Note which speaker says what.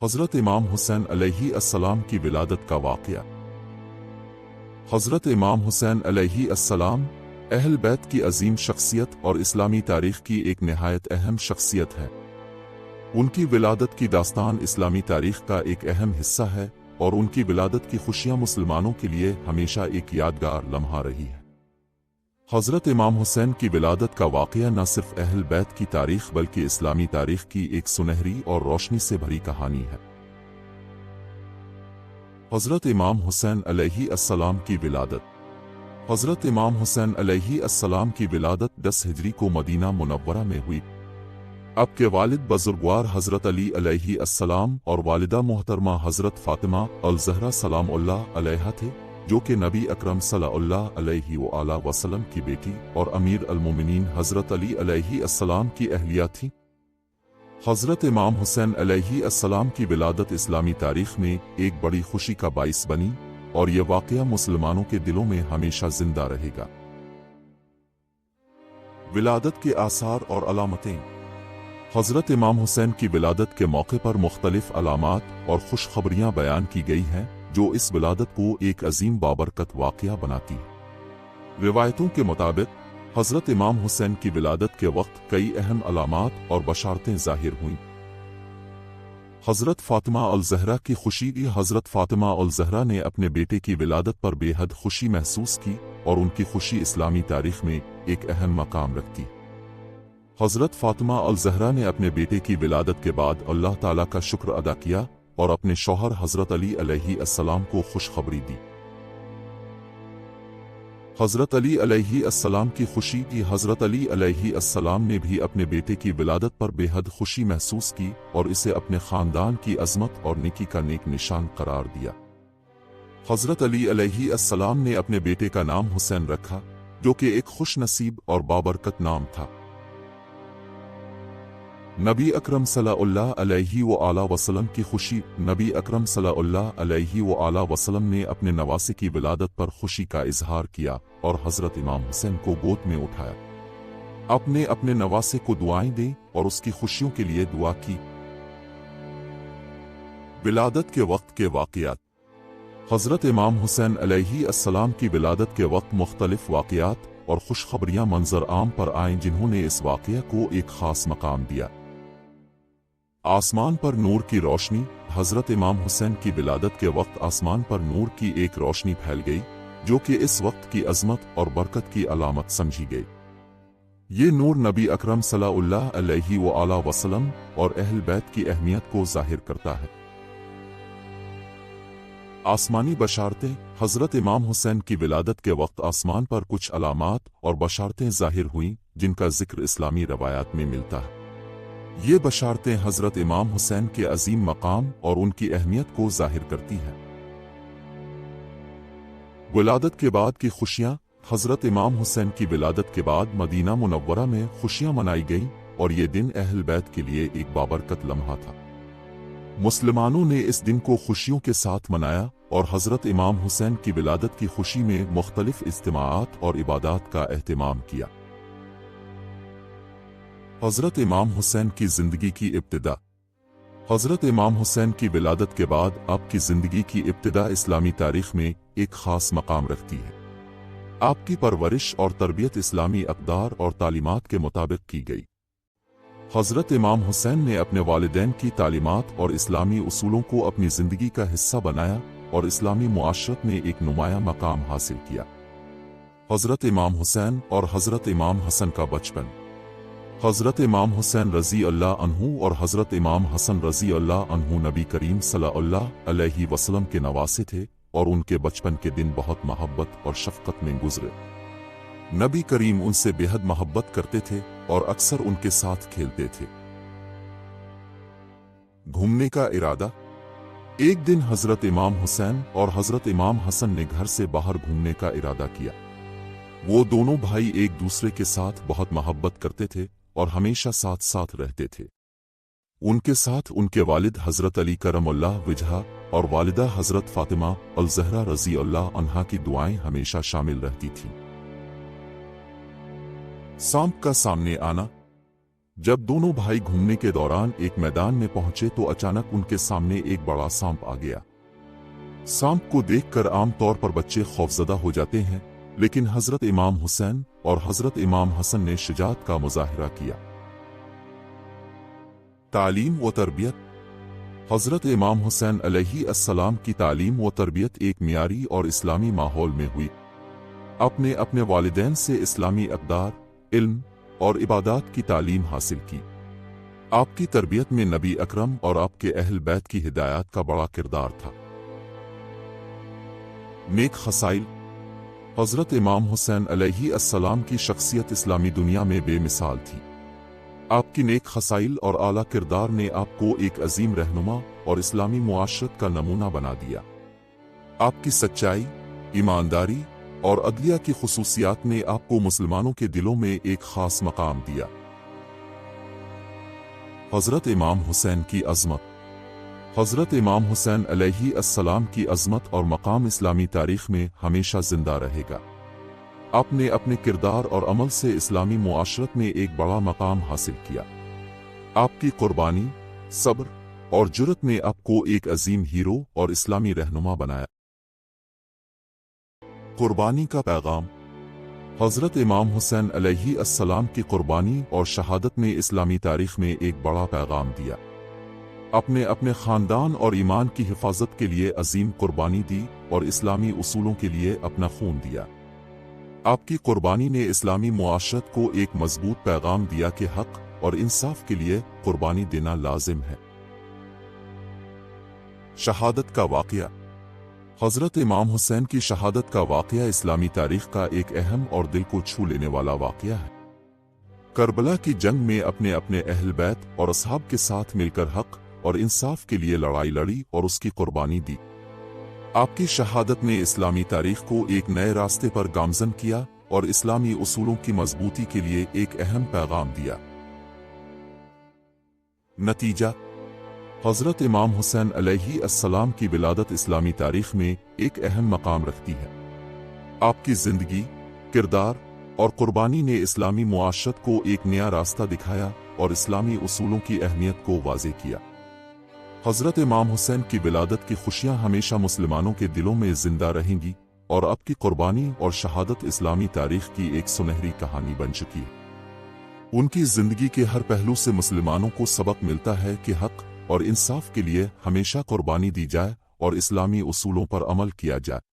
Speaker 1: حضرت امام حسین علیہ السلام کی ولادت کا واقعہ۔ حضرت امام حسین علیہ السلام اہل بیت کی عظیم شخصیت اور اسلامی تاریخ کی ایک نہایت اہم شخصیت ہے۔ ان کی ولادت کی داستان اسلامی تاریخ کا ایک اہم حصہ ہے اور ان کی ولادت کی خوشیاں مسلمانوں کے لیے ہمیشہ ایک یادگار لمحہ رہی ہے۔ حضرت امام حسین کی ولادت کا واقعہ نہ صرف اہل بیت کی تاریخ بلکہ اسلامی تاریخ کی ایک سنہری اور روشنی سے بھری کہانی ہے۔ حضرت امام حسین علیہ السلام کی ولادت۔ حضرت امام حسین علیہ السلام کی ولادت 10 ہجری کو مدینہ منورہ میں ہوئی۔ آپ کے والد بزرگوار حضرت علی علیہ السلام اور والدہ محترمہ حضرت فاطمہ الزہرا سلام اللہ علیہا تھے، جو کہ نبی اکرم صلی اللہ علیہ وآلہ وسلم کی بیٹی اور امیر المومنین حضرت علی علیہ السلام کی اہلیہ تھیں۔ حضرت امام حسین علیہ السلام کی ولادت اسلامی تاریخ میں ایک بڑی خوشی کا باعث بنی اور یہ واقعہ مسلمانوں کے دلوں میں ہمیشہ زندہ رہے گا۔ ولادت کے آثار اور علامتیں۔ حضرت امام حسین کی ولادت کے موقع پر مختلف علامات اور خوشخبریاں بیان کی گئی ہیں جو اس ولادت کو ایک عظیم بابرکت واقعہ بناتی ہے۔ روایتوں کے مطابق حضرت امام حسین کی ولادت کے وقت کئی اہم علامات اور بشارتیں ظاہر ہوئیں۔ حضرت فاطمہ الزہرا کی خوشی۔ حضرت فاطمہ الزہرا نے اپنے بیٹے کی ولادت پر بے حد خوشی محسوس کی اور ان کی خوشی اسلامی تاریخ میں ایک اہم مقام رکھتی۔ حضرت فاطمہ الزہرا نے اپنے بیٹے کی ولادت کے بعد اللہ تعالیٰ کا شکر ادا کیا اور اپنے شوہر حضرت علی علیہ السلام کو خوشخبری دی۔ حضرت علی علیہ السلام کی خوشی کی۔ حضرت علی علیہ السلام نے بھی اپنے بیٹے کی ولادت پر بے حد خوشی محسوس کی اور اسے اپنے خاندان کی عظمت اور نیکی کا نیک نشان قرار دیا۔ حضرت علی علیہ السلام نے اپنے بیٹے کا نام حسین رکھا، جو کہ ایک خوش نصیب اور بابرکت نام تھا۔ نبی اکرم صلی اللہ علیہ وآلہ وسلم کی خوشی۔ نبی اکرم صلی اللہ علیہ وآلہ وسلم نے اپنے نواسے کی ولادت پر خوشی کا اظہار کیا اور حضرت امام حسین کو گود میں اٹھایا۔ اپنے نواسے کو دعائیں دیں اور اس کی خوشیوں کے لیے دعا کی۔ ولادت کے وقت کے واقعات۔ حضرت امام حسین علیہ السلام کی ولادت کے وقت مختلف واقعات اور خوشخبریاں منظر عام پر آئیں جنہوں نے اس واقعہ کو ایک خاص مقام دیا۔ آسمان پر نور کی روشنی۔ حضرت امام حسین کی ولادت کے وقت آسمان پر نور کی ایک روشنی پھیل گئی جو کہ اس وقت کی عظمت اور برکت کی علامت سمجھی گئی۔ یہ نور نبی اکرم صلی اللہ علیہ وآلہ وسلم اور اہل بیت کی اہمیت کو ظاہر کرتا ہے۔ آسمانی بشارتیں۔ حضرت امام حسین کی ولادت کے وقت آسمان پر کچھ علامات اور بشارتیں ظاہر ہوئیں جن کا ذکر اسلامی روایات میں ملتا ہے۔ یہ بشارتیں حضرت امام حسین کے عظیم مقام اور ان کی اہمیت کو ظاہر کرتی ہیں۔ ولادت کے بعد کی خوشیاں۔ حضرت امام حسین کی ولادت کے بعد مدینہ منورہ میں خوشیاں منائی گئیں اور یہ دن اہل بیت کے لیے ایک بابرکت لمحہ تھا۔ مسلمانوں نے اس دن کو خوشیوں کے ساتھ منایا اور حضرت امام حسین کی ولادت کی خوشی میں مختلف اجتماعات اور عبادات کا اہتمام کیا۔ حضرت امام حسین کی زندگی کی ابتدا۔ حضرت امام حسین کی ولادت کے بعد آپ کی زندگی کی ابتدا اسلامی تاریخ میں ایک خاص مقام رکھتی ہے۔ آپ کی پرورش اور تربیت اسلامی اقدار اور تعلیمات کے مطابق کی گئی۔ حضرت امام حسین نے اپنے والدین کی تعلیمات اور اسلامی اصولوں کو اپنی زندگی کا حصہ بنایا اور اسلامی معاشرت میں ایک نمایاں مقام حاصل کیا۔ حضرت امام حسین اور حضرت امام حسن کا بچپن۔ حضرت امام حسین رضی اللہ عنہ اور حضرت امام حسن رضی اللہ عنہ نبی کریم صلی اللہ علیہ وسلم کے نواسے تھے اور ان کے بچپن کے دن بہت محبت اور شفقت میں گزرے۔ نبی کریم ان سے بے حد محبت کرتے تھے اور اکثر ان کے ساتھ کھیلتے تھے۔ گھومنے کا ارادہ۔ ایک دن حضرت امام حسین اور حضرت امام حسن نے گھر سے باہر گھومنے کا ارادہ کیا۔ وہ دونوں بھائی ایک دوسرے کے ساتھ بہت محبت کرتے تھے اور ہمیشہ ساتھ ساتھ رہتے تھے۔ ان کے ساتھ ان کے والد حضرت علی کرم اللہ وجہہ اور والدہ حضرت فاطمہ الزہرا رضی اللہ عنہا کی دعائیں ہمیشہ شامل رہتی تھیں۔ سانپ کا سامنے آنا۔ جب دونوں بھائی گھومنے کے دوران ایک میدان میں پہنچے تو اچانک ان کے سامنے ایک بڑا سانپ آ گیا۔ سانپ کو دیکھ کر عام طور پر بچے خوفزدہ ہو جاتے ہیں، لیکن حضرت امام حسین اور حضرت امام حسن نے شجاعت کا مظاہرہ کیا۔ تعلیم و تربیت۔ حضرت امام حسین علیہ السلام کی تعلیم و تربیت ایک معیاری اور اسلامی ماحول میں ہوئی۔ اپنے والدین سے اسلامی اقدار، علم اور عبادات کی تعلیم حاصل کی۔ آپ کی تربیت میں نبی اکرم اور آپ کے اہل بیت کی ہدایات کا بڑا کردار تھا۔ نیک خصائل۔ حضرت امام حسین علیہ السلام کی شخصیت اسلامی دنیا میں بے مثال تھی۔ آپ کی نیک خصائل اور اعلیٰ کردار نے آپ کو ایک عظیم رہنما اور اسلامی معاشرت کا نمونہ بنا دیا۔ آپ کی سچائی، ایمانداری اور عدلیہ کی خصوصیات نے آپ کو مسلمانوں کے دلوں میں ایک خاص مقام دیا۔ حضرت امام حسین کی عظمت۔ حضرت امام حسین علیہ السلام کی عظمت اور مقام اسلامی تاریخ میں ہمیشہ زندہ رہے گا۔ آپ نے اپنے کردار اور عمل سے اسلامی معاشرت میں ایک بڑا مقام حاصل کیا۔ آپ کی قربانی، صبر اور جرأت نے آپ کو ایک عظیم ہیرو اور اسلامی رہنما بنایا۔ قربانی کا پیغام۔ حضرت امام حسین علیہ السلام کی قربانی اور شہادت نے اسلامی تاریخ میں ایک بڑا پیغام دیا۔ اپنے خاندان اور ایمان کی حفاظت کے لیے عظیم قربانی دی اور اسلامی اصولوں کے لیے اپنا خون دیا۔ آپ کی قربانی نے اسلامی معاشرت کو ایک مضبوط پیغام دیا کہ حق اور انصاف کے لیے قربانی دینا لازم ہے۔ شہادت کا واقعہ۔ حضرت امام حسین کی شہادت کا واقعہ اسلامی تاریخ کا ایک اہم اور دل کو چھو لینے والا واقعہ ہے۔ کربلا کی جنگ میں اپنے اہل بیت اور اصحاب کے ساتھ مل کر حق اور انصاف کے لیے لڑائی لڑی اور اس کی قربانی دی۔ آپ کی شہادت نے اسلامی تاریخ کو ایک نئے راستے پر گامزن کیا اور اسلامی اصولوں کی مضبوطی کے لیے ایک اہم پیغام دیا۔ نتیجہ۔ حضرت امام حسین علیہ السلام کی ولادت اسلامی تاریخ میں ایک اہم مقام رکھتی ہے۔ آپ کی زندگی، کردار اور قربانی نے اسلامی معاشرت کو ایک نیا راستہ دکھایا اور اسلامی اصولوں کی اہمیت کو واضح کیا۔ حضرت امام حسین کی ولادت کی خوشیاں ہمیشہ مسلمانوں کے دلوں میں زندہ رہیں گی اور آپ کی قربانی اور شہادت اسلامی تاریخ کی ایک سنہری کہانی بن چکی ہے۔ ان کی زندگی کے ہر پہلو سے مسلمانوں کو سبق ملتا ہے کہ حق اور انصاف کے لیے ہمیشہ قربانی دی جائے اور اسلامی اصولوں پر عمل کیا جائے۔